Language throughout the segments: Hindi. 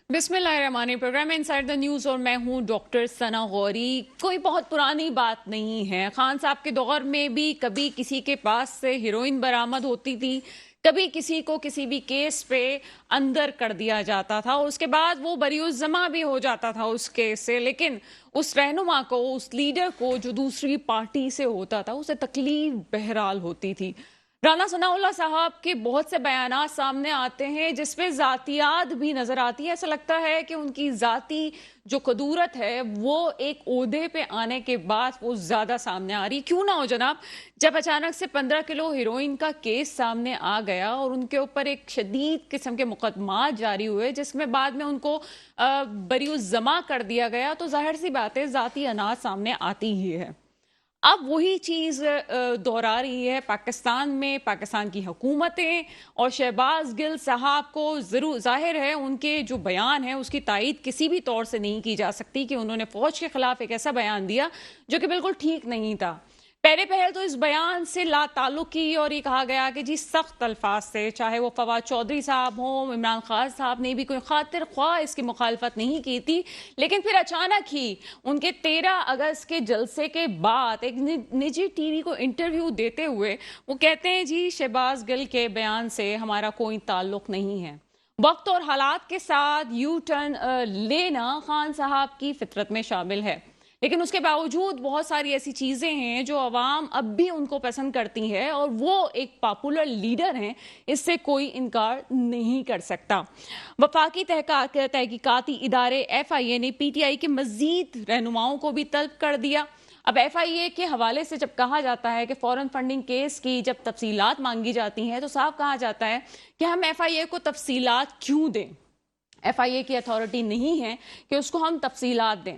बिस्मिल्लाहिर्रहमानिर्रहीम। प्रोग्राम इनसाइड द न्यूज़ और मैं हूं डॉक्टर सना गौरी। कोई बहुत पुरानी बात नहीं है। खान साहब के दौर में भी कभी किसी के पास से हीरोइन बरामद होती थी, कभी किसी को किसी भी केस पे अंदर कर दिया जाता था और उसके बाद वो बरीउज़्ज़मा भी हो जाता था उस केस से। लेकिन उस रहनुमा को, उस लीडर को जो दूसरी पार्टी से होता था, उसे तकलीफ बहरहाल होती थी। राना सनाउल्लाह साहब के बहुत से बयानात सामने आते हैं जिसमें जातियात भी नजर आती है। ऐसा लगता है कि उनकी जाती जो कदूरत है वो एक ओहदे पे आने के बाद वो ज्यादा सामने आ रही। क्यों ना हो जनाब, जब अचानक से 15 किलो हीरोइन का केस सामने आ गया और उनके ऊपर एक शदीद किस्म के मुकदमा जारी हुए जिसमें बाद में उनको बरीउज़्ज़मा कर दिया गया, तो जाहिर सी बात है जाती अनाज सामने आती ही है। अब वही चीज़ दोहरा रही है पाकिस्तान में पाकिस्तान की हुकूमतें और शहबाज गिल साहब को। ज़रूर जाहिर है उनके जो बयान है उसकी तायीद किसी भी तौर से नहीं की जा सकती कि उन्होंने फ़ौज के ख़िलाफ़ एक ऐसा बयान दिया जो कि बिल्कुल ठीक नहीं था। पहले पहल तो इस बयान से ला ताल्लुक की और ये कहा गया कि जी सख्त अल्फाज से, चाहे वो फवाद चौधरी साहब हों, इमरान खान साहब ने भी कोई खातिर ख्वाह इसकी मुखालफत नहीं की थी। लेकिन फिर अचानक ही उनके 13 अगस्त के जलसे के बाद एक निजी टीवी को इंटरव्यू देते हुए वो कहते हैं जी शहबाज गिल के बयान से हमारा कोई ताल्लुक नहीं है। वक्त और हालात के साथ यू टर्न लेना खान साहब की फितरत में शामिल है, लेकिन उसके बावजूद बहुत सारी ऐसी चीजें हैं जो अवाम अब भी उनको पसंद करती है और वो एक पॉपुलर लीडर हैं, इससे कोई इनकार नहीं कर सकता। वफाकी तहकीकाती इदारे FIA ने PTI के मजीद रहनुमाओं को भी तलब कर दिया। अब FIA के हवाले से जब कहा जाता है कि फॉरेन फंडिंग केस की जब तफसीलात मांगी जाती हैं तो साफ कहा जाता है कि हम FIA को तफसीलात क्यों दें। FIA की अथॉरिटी नहीं है कि उसको हम तफसीलात दें।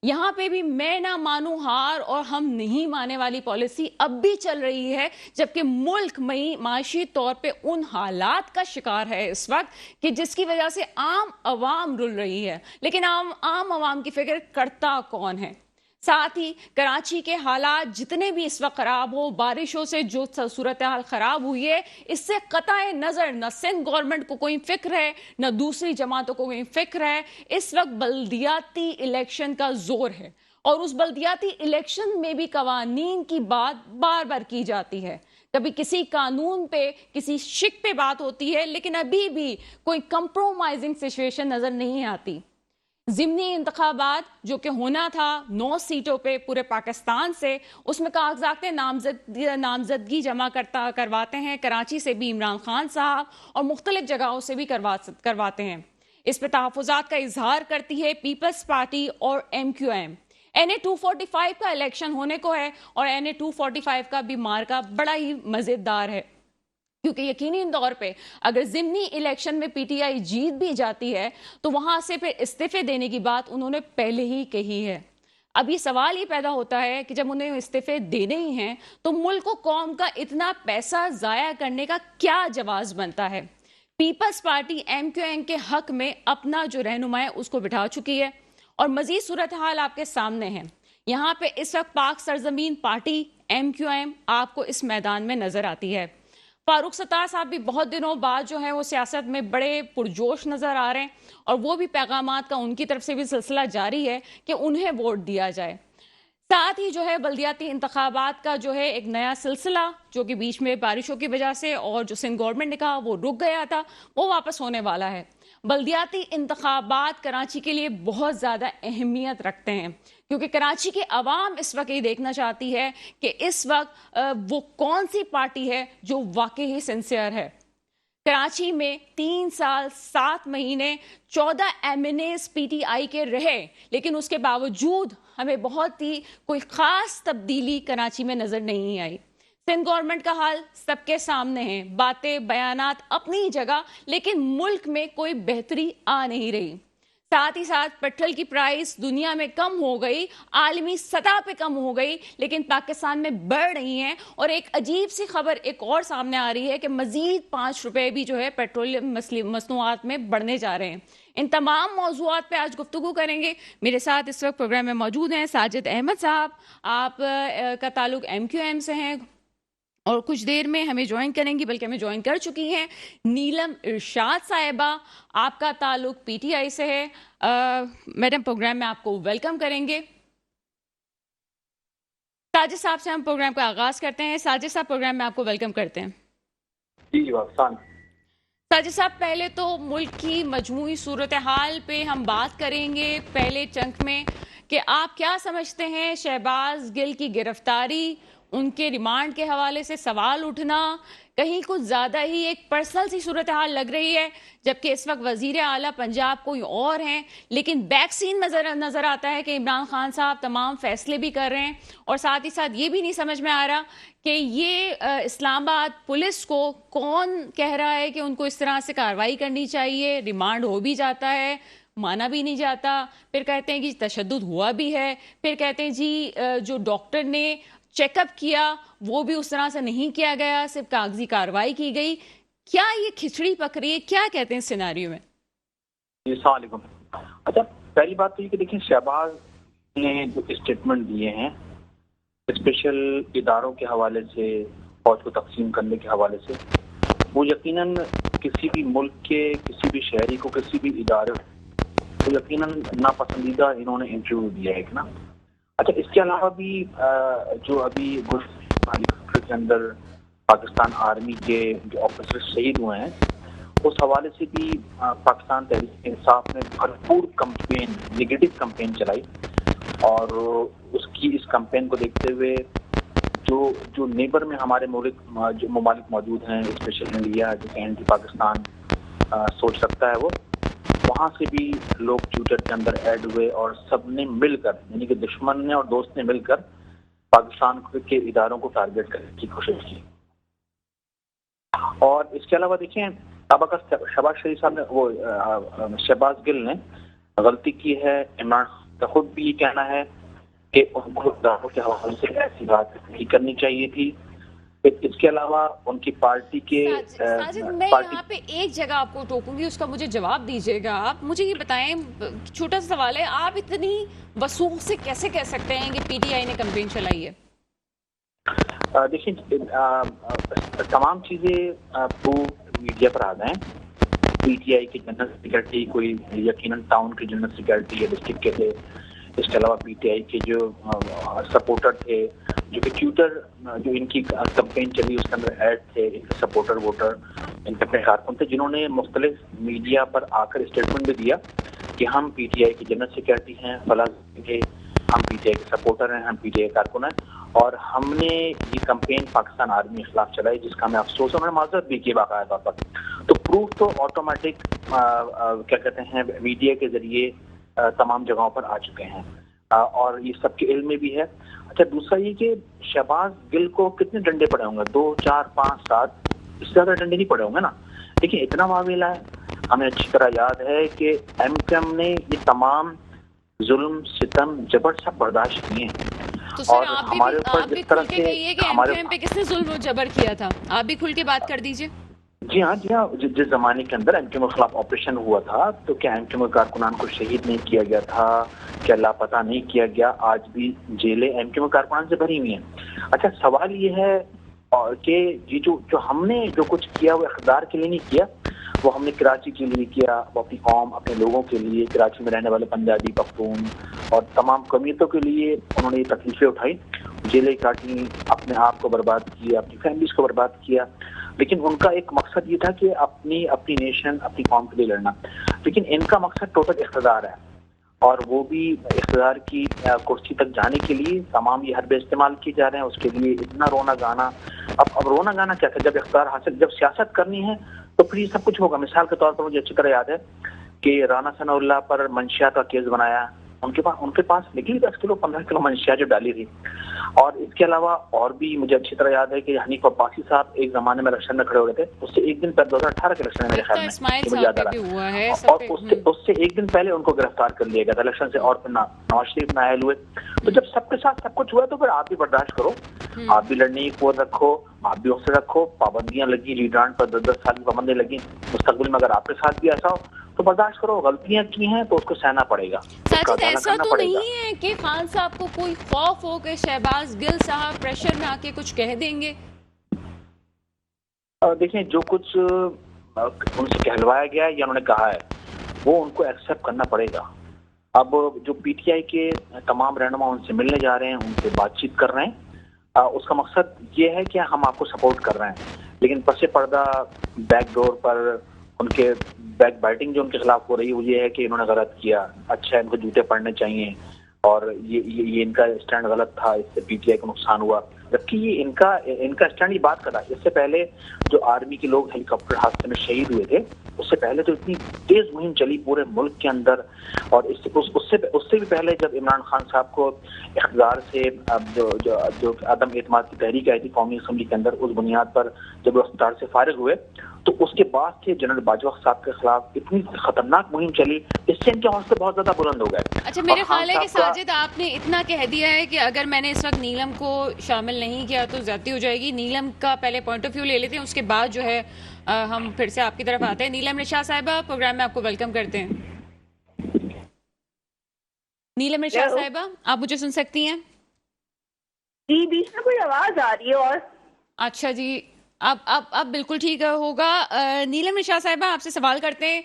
यहाँ पे भी मैं ना मानू हार और हम नहीं माने वाली पॉलिसी अब भी चल रही है, जबकि मुल्क माशी तौर पे उन हालात का शिकार है इस वक्त कि जिसकी वजह से आम आवाम रुल रही है। लेकिन आम आवाम की फिक्र करता कौन है? साथ ही कराची के हालात जितने भी इस वक्त खराब हो, बारिशों से जो सूरत हाल खराब हुई है, इससे कताए नजर न सिंध गवर्नमेंट को कोई फिक्र है न दूसरी जमातों को कोई फिक्र है। इस वक्त बल्दियाती इलेक्शन का जोर है और उस बल्दियाती इलेक्शन में भी कवानीन की बात बार बार की जाती है। कभी किसी कानून पे, किसी शिक पे बात होती है, लेकिन अभी भी कोई कंप्रोमाइजिंग सिचुएशन नजर नहीं आती। ज़िमनी इंतखाबात जो कि होना था 9 सीटों पे पूरे पाकिस्तान से, उसमें कागजात नामजदगी जमा करवाते हैं कराची से भी इमरान खान साहब और मुख्तलिफ जगहों से भी करवाते हैं। इस पर तहफ़्फ़ुज़ात का इजहार करती है पीपल्स पार्टी और MQM। NA 245 का इलेक्शन होने को है और NA 245 का भी मार्का बड़ा ही मज़ेदार है, क्योंकि यकीनी तौर पे अगर ज़िमनी इलेक्शन में PTI जीत भी जाती है तो वहां से फिर इस्तीफे देने की बात उन्होंने पहले ही कही है। अब ये सवाल ही पैदा होता है कि जब उन्हें इस्तीफे देने ही हैं तो मुल्क को कौम का इतना पैसा जाया करने का क्या जवाब बनता है। पीपल्स पार्टी MQM के हक में अपना जो रहनुमा है उसको बिठा चुकी है और मजीद सूरत हाल आपके सामने है। यहाँ पे इस वक्त पाक सरजमीन पार्टी MQM आपको इस मैदान में नजर आती है। फारूक सत्तार साहब भी बहुत दिनों बाद जो है वो सियासत में बड़े पुरजोश नजर आ रहे हैं और वो भी पैगामात का उनकी तरफ से भी सिलसिला जारी है कि उन्हें वोट दिया जाए। साथ ही जो है बल्दियाती इंतखाबात का जो है एक नया सिलसिला जो कि बीच में बारिशों की वजह से और जो सिंध गवर्नमेंट ने कहा वो रुक गया था, वो वापस होने वाला है। बल्दियाती इंतखाबात कराची के लिए बहुत ज़्यादा अहमियत रखते हैं क्योंकि कराची की आवाम इस वक्त ये देखना चाहती है कि इस वक्त वो कौन सी पार्टी है जो वाकई ही सिंसियर है। कराची में 3 साल 7 महीने 14 MNAs PTI के रहे, लेकिन उसके बावजूद हमें बहुत ही कोई खास तब्दीली कराची में नजर नहीं आई। सिंध गवर्नमेंट का हाल सबके सामने है, बातें बयानात अपनी जगह, लेकिन मुल्क में कोई बेहतरी आ नहीं रही। साथ ही साथ पेट्रोल की प्राइस दुनिया में कम हो गई, आलमी सतह पे कम हो गई, लेकिन पाकिस्तान में बढ़ रही है। और एक अजीब सी खबर एक और सामने आ रही है कि मजीद 5 रुपए भी जो है पेट्रोलियम मसनूआत में बढ़ने जा रहे हैं। इन तमाम मौजूआत पे आज गुफ्तगू करेंगे। मेरे साथ इस वक्त प्रोग्राम में मौजूद हैं साजिद अहमद साहब, आप का ताल्लुक MQM से हैं, और कुछ देर में हमें ज्वाइन करेंगी, बल्कि हमें ज्वाइन कर चुकी हैं नीलम इरशाद साहिबा। आपका ताल्लुक पीटीआई से है। मैडम, प्रोग्राम में आपको वेलकम करेंगे। साजिद साहब से हम प्रोग्राम का आगाज करते हैं। साजिद साहब, प्रोग्राम में आपको वेलकम करते हैं। जी वाफसान। साजिद साहब, पहले तो मुल्क की मजमूई सूरत हाल पे हम बात करेंगे पहले चंक में, कि आप क्या समझते हैं शहबाज गिल की गिरफ्तारी, उनके रिमांड के हवाले से सवाल उठना कहीं कुछ ज्यादा ही एक पर्सनल सी सूरत हाल लग रही है, जबकि इस वक्त वजीर आला पंजाब कोई और हैं, लेकिन बैक सीन नजर आता है कि इमरान खान साहब तमाम फैसले भी कर रहे हैं, और साथ ही साथ ये भी नहीं समझ में आ रहा कि ये इस्लामाबाद पुलिस को कौन कह रहा है कि उनको इस तरह से कार्रवाई करनी चाहिए। रिमांड हो भी जाता है, माना भी नहीं जाता, फिर कहते हैं कि तशद्दुद हुआ भी है, फिर कहते हैं जी जो डॉक्टर ने चेकअप किया वो भी उस तरह से नहीं किया गया, सिर्फ कागजी कार्रवाई की गई। क्या ये खिचड़ी पक रही है? क्या कहते हैं सिनेरियो में? अच्छा, पहली बात तो ये कि देखिए, शहबाज ने जो स्टेटमेंट दिए हैं स्पेशल इदारों के हवाले से, फौज को तकसीम करने के हवाले से, वो यकीनन किसी भी मुल्क के किसी भी शहरी को, किसी भी इदारे को यकीनन नापसंदीदा इन्होंने इंटरव्यू दिया है ना। अच्छा, इसके अलावा भी जो अभी गुजरात के अंदर पाकिस्तान आर्मी के जो ऑफिसर शहीद हुए हैं, उस हवाले से भी पाकिस्तान तहरीक इंसाफ ने भरपूर कंपेन, नेगेटिव कंपेन चलाई, और उसकी इस कंपेन को देखते हुए जो नेबर में हमारे मुल्क जो ममालिक मौजूद हैं, स्पेशल इंडिया जैसे एंटी पाकिस्तान सोच रखता है, वो वहाँ से भी लोग ट्विटर के अंदर ऐड हुए और सबने मिलकर, यानी कि दुश्मन ने और दोस्त ने मिलकर पाकिस्तान के इदारों को टारगेट करने की कोशिश की। और इसके अलावा देखिए, शहबाज शरीफ साहब ने, वो शहबाज गिल ने गलती की है। इमरान का खुद भी ये कहना है कि उनको इदारों के हवाले से ऐसी बात नहीं करनी चाहिए थी। इसके अलावा उनकी पार्टी के साजिद, मैं यहाँ पे एक जगह आपको टोकूंगी, उसका मुझे जवाब दीजिएगा। आप मुझे ये बताएं, छोटा सा सवाल है, आप इतनी वसूख से कैसे कह सकते हैं कि पीटीआई ने कैंपेन चलाई है? देखिए, तमाम चीजें प्रूफ मीडिया पर आ गए हैं। पीटीआई की जनरल सेक्रेटरी कोई यकीनन टाउन के जनरल सेक्रेटरी या डिस्ट्रिक्ट के थे। इसके अलावा पीटीआई के जो सपोर्टर थे, जो कि ट्विटर जो इनकी कंपेन चली उसके अंदर ऐड थे, इनके सपोर्टर वोटर, इनके अपने कारकुन थे, जिन्होंने मुख्तलिफ मीडिया पर आकर स्टेटमेंट भी दिया कि हम पीटीआई के जनरल सेक्रेटरी हैं, फला के, हम पीटीआई के सपोर्टर हैं, हम पीटीआई कारकुन हैं, और हमने ये कंपेन पाकिस्तान आर्मी के खिलाफ चलाई, जिसका मैं अफसोस और माजरत भी की बाकायदा तौर पर। तो प्रूफ तो ऑटोमेटिक क्या कहते हैं, मीडिया के जरिए तमाम जगहों पर आ चुके हैं, और ये सबके इल्म में भी है। अच्छा, दूसरा ये कि शहबाज गिल को कितने डंडे पड़े होंगे? 2, 4, 5, 7, इससे ज्यादा डंडे नहीं पड़े होंगे ना। देखिए, इतना मामला है, हमें अच्छी तरह याद है कि एमकेएम ने ये तमाम जुल्म, सितम, जबर सब बर्दाश्त किए हैं। तो सर, आप भी खुल के कहिए कि एमकेएम पे किसने जुल्म और जबर किया था? आप भी खुल के बात कर दीजिए। जी हाँ, जिस जमाने के अंदर एमकेएम के खिलाफ ऑपरेशन हुआ था, तो क्या एमकेएम के कारकुनान को शहीद नहीं किया गया था? क्या लापता नहीं किया गया? आज भी जेलें एमकेएम के कारकुनान से भरी हुई हैं। अच्छा, सवाल ये है कि ये जो हमने जो कुछ किया वो इख्तियार के लिए नहीं किया, वो हमने कराची के लिए किया, वो अपनी कौम, अपने लोगों के लिए, कराची में रहने वाले पंजाबी, पख्तून और तमाम कौमियतों के लिए उन्होंने ये तकलीफें उठाई, जेलें काटी, अपने आप को बर्बाद किया, अपनी फैमिलीज को बर्बाद किया। लेकिन उनका एक मकसद ये था कि अपनी नेशन, अपनी कौम के लिए लड़ना। लेकिन इनका मकसद टोटल इख्तियार है, और वो भी इख्तियार की कुर्सी तक जाने के लिए तमाम ये हरबे इस्तेमाल किए जा रहे हैं। उसके लिए इतना रोना गाना, अब रोना गाना क्या था? जब इख्तियार हासिल, जब सियासत करनी है तो फिर सब कुछ होगा। मिसाल के तौर पर मुझे अच्छी तरह याद है कि राना सनाउल्लाह पर मंशियात का केस बनाया, उनके पास निकली 10 किलो 15 किलो मंशिया जो डाली थी। और इसके अलावा और भी मुझे अच्छी तरह याद है कि हनीफ अब्बासी साहब एक जमाने में इलेक्शन में खड़े हो गए थे, उससे एक दिन पहले 2018 के इलेक्शन में मेरे ख्याल में, मुझे याद आ रहा, और उससे एक दिन पहले उनको गिरफ्तार कर लिया गया था इलेक्शन से, और फिर नवाज शरीफ नायल हुए। तो जब सबके साथ सब कुछ हुआ तो फिर आप भी बर्दाश्त करो, आप भी लड़ने की कोर रखो, आप भी उससे रखो। पाबंदियां लगी, रिटार्न पर 10-10 साल की पाबंदी लगी, मुस्तकबिल में अगर आपके साथ भी ऐसा हो तो बर्दाश्त करो। गलतियां की हैं तो उसको सहना पड़ेगा। साजिद, ऐसा तो नहीं है कि खान साहब को कोई खौफ हो कि शहबाज गिल साहब प्रेशर में आके कुछ कह देंगे? देखिए, जो कुछ उनसे कहलवाया गया है या उन्होंने कहा है, वो उनको एक्सेप्ट करना पड़ेगा। अब जो पीटीआई के तमाम रहनुमा उनसे मिलने जा रहे हैं, उनसे बातचीत कर रहे हैं, उसका मकसद ये है कि हम आपको सपोर्ट कर रहे हैं, लेकिन पसे पर्दा बैकडोर पर उनके बैक बाइटिंग जो उनके खिलाफ हो रही है वो ये है कि इन्होंने गलत किया, अच्छा इनको जूते पड़ने चाहिए और ये इनका स्टैंड गलत था, इससे पीटीआई को नुकसान हुआ। जबकि ये इनका स्टैंड ये बात कर रहा है। इससे पहले जो आर्मी के लोग हेलीकॉप्टर हादसे में शहीद हुए थे, उससे पहले तो इतनी तेज मुहिम चली पूरे मुल्क के अंदर, और उससे भी पहले जब इमरान खान साहब को इख्तियार से जो अदम एतमाद की तहरीक आई थी कौमी असम्बली के अंदर, उस बुनियाद पर जब वो इख्तियार से फारिग हुए, तो उसके बाद से जनरल बाजवा साहब के खिलाफ इतनी खतरनाक मुहिम चली, इससे इनके हौसले बहुत ज्यादा बुलंद हो गए। अच्छा, मेरे ख्याल है कि साजिद आपने इतना कह दिया है कि अगर मैंने इस वक्त नीलम को शामिल नहीं किया तो ज्यादती हो जाएगी। नीलम का पहले पॉइंट ऑफ व्यू ले लेते हैं, उसके बाद जो है हम फिर से आपकी तरफ आते हैं। नीलम निशा साहिबा, प्रोग्राम में आपको वेलकम करते हैं। नीलम निशा साहिबा, आप मुझे सुन सकती हैं? जी, बीच में कोई आवाज आ रही है। और अच्छा जी, अब बिल्कुल ठीक होगा। नीलम निशा साहिबा, आपसे सवाल करते हैं,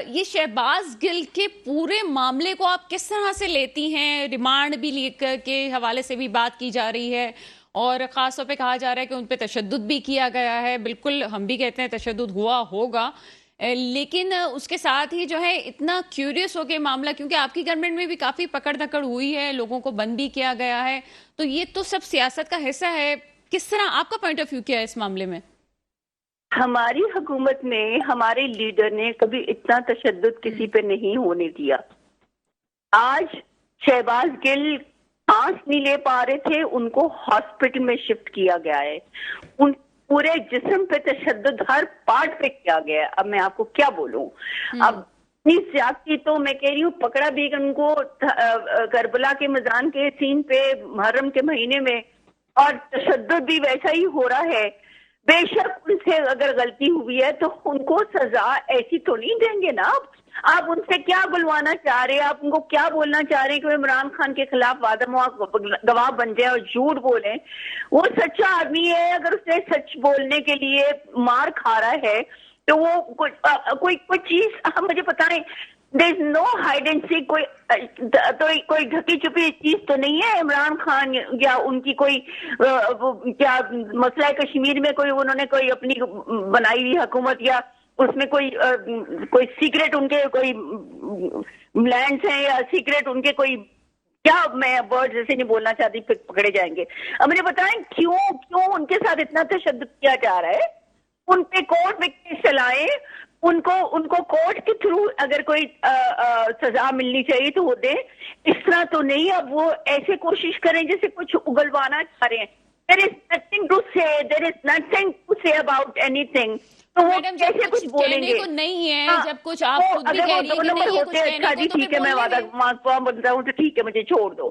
ये शहबाज गिल के पूरे मामले को आप किस तरह से लेती हैं? रिमांड भी लेकर के हवाले से भी बात की जा रही है और ख़ास तौर पे कहा जा रहा है कि उन पे तशद्दुद भी किया गया है। बिल्कुल, हम भी कहते हैं तशद्दुद हुआ होगा, लेकिन उसके साथ ही जो है इतना क्यूरियस हो गया मामला, क्योंकि आपकी गवर्नमेंट में भी काफ़ी पकड़ धकड़ हुई है, लोगों को बंद भी किया गया है, तो ये तो सब सियासत का हिस्सा है। किस तरह आपका पॉइंट ऑफ व्यू क्या है इस मामले में? हमारी हुकूमत में हमारे लीडर ने कभी इतना तशद्दुद किसी पे नहीं होने दिया। आज शहबाज गिल सांस नहीं ले पा रहे थे, उनको हॉस्पिटल में शिफ्ट किया गया है। उन पूरे जिस्म पे तशद्दुद हर पार्ट पे किया गया है। अब मैं आपको क्या बोलूं, अब इतनी ज्यादती तो मैं कह रही हूँ, पकड़ा भी उनको करबला के मजान के सीन पे मुहर्रम के महीने में, और तशद्दुद भी वैसा ही हो रहा है। बेशक उनसे अगर गलती हुई है तो उनको सजा ऐसी तो नहीं देंगे ना। आप उनसे क्या बुलवाना चाह रहे हैं? आप उनको क्या बोलना चाह रहे हैं कि वो इमरान खान के खिलाफ वादा गवाह बन जाए और झूठ बोले? वो सच्चा आदमी है, अगर उसने सच बोलने के लिए मार खा रहा है तो वो कोई चीज हम मुझे बताएं। There is no hide and seek, कोई ढकी छुपी चीज तो नहीं है। इमरान खान या उनकी कोई क्या मसला है कश्मीर में, कोई उन्होंने कोई अपनी बनाई हुई हुकूमत या उसमें कोई सीक्रेट उनके कोई लैंड्स हैं या सीक्रेट उनके कोई, क्या मैं वर्ड जैसे नहीं बोलना चाहती, पकड़े जाएंगे। अब मुझे बताएं क्यों उनके साथ इतना तशद्दुद किया जा रहा है? उन पे कोर्ट में केस चलाएं, उनको कोर्ट के थ्रू अगर कोई सजा मिलनी चाहिए तो वो दे। इस तरह तो नहीं अब वो ऐसे कोशिश करें जैसे कुछ उगलवाना चाह रहे हैं। There is nothing to say, there is nothing to say about anything. तो वो कैसे कुछ बोलेंगे? को नहीं है। हाँ, जब कुछ आप खुद भी कह रही हैं कि नहीं है कुछ अच्छा जी ठीक है, मैं वादा बनता हूँ तो ठीक है, मुझे छोड़ दो।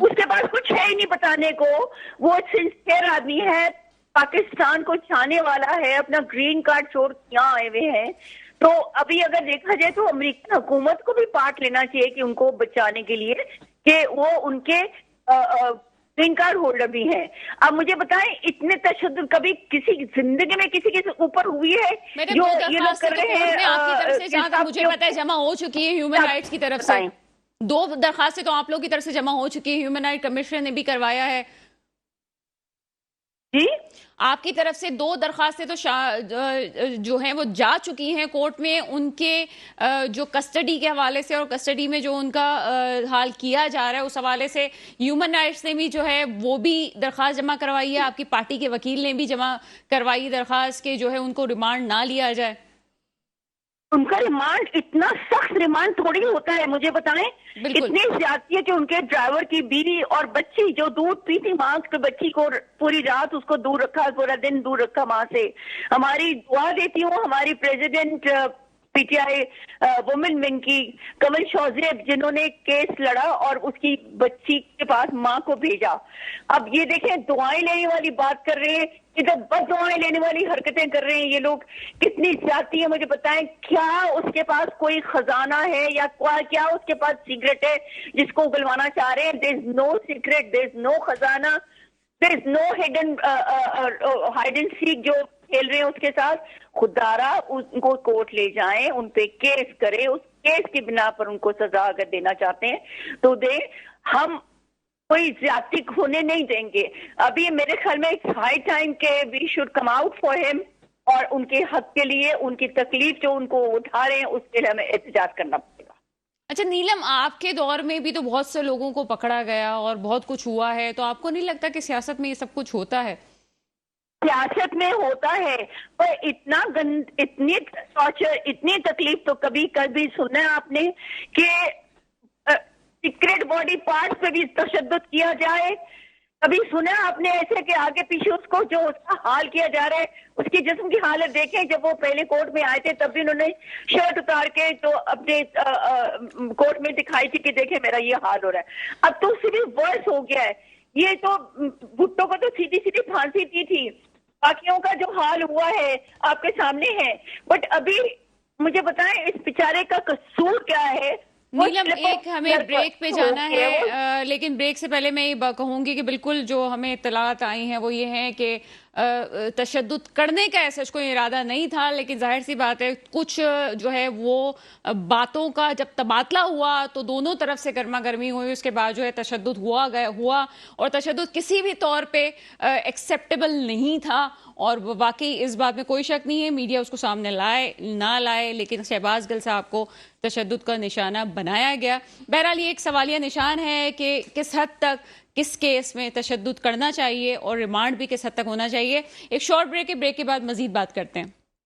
उसके पास कुछ है ही नहीं बताने को। वो सिंसियर आदमी है, पाकिस्तान को चाहने वाला है, अपना ग्रीन कार्ड छोड़ यहाँ आए हुए हैं। तो अभी अगर देखा जाए तो अमेरिकन हुकूमत को भी पार्ट लेना चाहिए कि उनको बचाने के लिए, कि वो उनके ग्रीन कार्ड होल्डर भी हैं। अब मुझे बताएं, इतने तशद्दुद कभी किसी जिंदगी में किसी के ऊपर हुई है जो ये लोग कर रहे हैं? आपकी तरफ से जहां तक मुझे पता है जमा हो चुकी है ह्यूमन राइट्स की तरफ से। 2 दरखास्तें तो आप लोगों की तरफ से जमा हो चुकी है, ह्यूमन राइट कमीशन ने भी करवाया है जी। आपकी तरफ से 2 दरखास्तें तो जो हैं वो जा चुकी हैं कोर्ट में, उनके जो कस्टडी के हवाले से और कस्टडी में जो उनका हाल किया जा रहा है उस हवाले से ह्यूमन राइट्स ने भी जो है वो भी दरखास्त जमा करवाई है। आपकी पार्टी के वकील ने भी जमा करवाई दरखास्त के जो है उनको रिमांड ना लिया जाए। उनका रिमांड इतना सख्त रिमांड थोड़ी होता है, मुझे बताएं। इतनी ज्यादती है कि उनके ड्राइवर की बीवी और बच्ची जो दूध पी थी माँ के, बच्ची को पूरी रात उसको दूर रखा, पूरा दिन दूर रखा माँ से। हमारी दुआ देती हूँ हमारी प्रेसिडेंट पीटीआई वुमेन विंग की कमल शौजेब, जिन्होंने केस लड़ा और उसकी बच्ची के पास माँ को भेजा। अब ये देखें, दुआएं लेने वाली बात कर रहे हैं, इधर बद दुआएं लेने वाली हरकतें कर रहे हैं ये लोग। कितनी ज्यादती है मुझे बताएं। क्या उसके पास कोई खजाना है या क्या उसके पास सीक्रेट है जिसको उगलवाना चाह रहे हैं? There is no secret, there is no खजाना, there is no hidden hide and seek जो खेल रहे हैं उसके साथ, खुदारा उनको कोर्ट ले जाएं, उन पे केस करें, उस केस की बिना पर उनको सजा अगर देना चाहते हैं तो दे। हम कोई ज्यादती होने नहीं देंगे। अभी मेरे ख्याल में इट्स हाई टाइम के we should come out for him, और उनके हक के लिए, उनकी तकलीफ जो उनको उठा रहे हैं उसके लिए हमें एहतजाज करना पड़ेगा। अच्छा नीलम, आपके दौर में भी तो बहुत से लोगों को पकड़ा गया और बहुत कुछ हुआ है, तो आपको नहीं लगता कि सियासत में ये सब कुछ होता है? सियासत में होता है, पर इतनी टॉर्चर, इतनी तकलीफ तो कभी कभी सुना है आपने कि सीक्रेट बॉडी पार्ट्स पे भी तशद्दुद किया जाए? कभी सुना आपने ऐसे कि आगे पीछे उसको जो उसका हाल किया जा रहा है? उसकी जिस्म की हालत देखें, जब वो पहले कोर्ट में आए थे तब भी उन्होंने शर्ट उतार के तो अपने कोर्ट में दिखाई थी कि देखें मेरा ये हाल हो रहा है। अब तो सिर्फ वर्स हो गया है। ये तो भुट्टो को तो सीधी सीधी फांसी दी थी, बाकियों का जो हाल हुआ है आपके सामने है। बट अभी मुझे बताएं इस बेचारे का कसूर क्या है? नीलम, एक हमें ब्रेक पे जाना है, लेकिन ब्रेक से पहले मैं ये कहूंगी कि बिल्कुल जो हमें इत्तलात आई हैं वो ये है कि तशद्दुद करने का ऐसा कोई इरादा नहीं था, लेकिन जाहिर सी बात है कुछ जो है वो बातों का जब तबादला हुआ तो दोनों तरफ से गर्मा गर्मी हुई, उसके बाद जो है तशद्दुद हुआ और तशद्दुद किसी भी तौर पे एक्सेप्टेबल नहीं था। और वाकई इस बात में कोई शक नहीं है, मीडिया उसको सामने लाए ना लाए, लेकिन शहबाज गिल साहब को तशद्दुद का निशाना बनाया गया। बहरहाल ये एक सवालिया निशान है कि किस हद तक किस केस में तशद्दुद करना चाहिए और रिमांड भी किस हद तक होना चाहिए। एक शॉर्ट ब्रेक के बाद मजीद बात करते हैं।